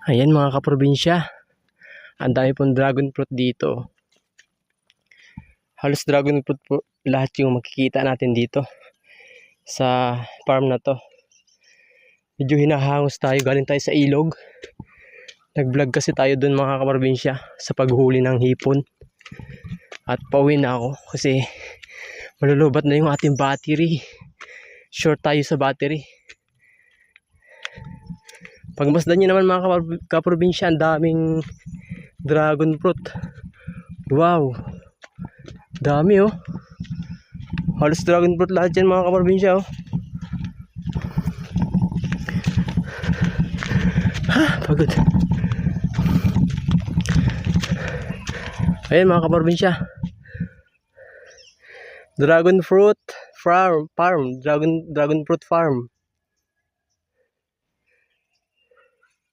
Ayan mga kaprobinsya, ang dami pong dragon fruit dito. Halos dragon fruit po lahat yung makikita natin dito sa farm na to. Medyo hinahangos tayo, galing tayo sa ilog. Nag-vlog kasi tayo dun mga kaprobinsya sa paghuli ng hipon. At pauwi na ako kasi malulubat na yung ating battery. Short tayo sa battery. Pagmasdan nyo naman mga kaprobinsya, ang daming dragon fruit. Wow, dami oh. Halos dragon fruit lahat yan mga kaprobinsya oh. Pagod. Ayan mga kaprobinsya, dragon fruit farm, dragon fruit farm.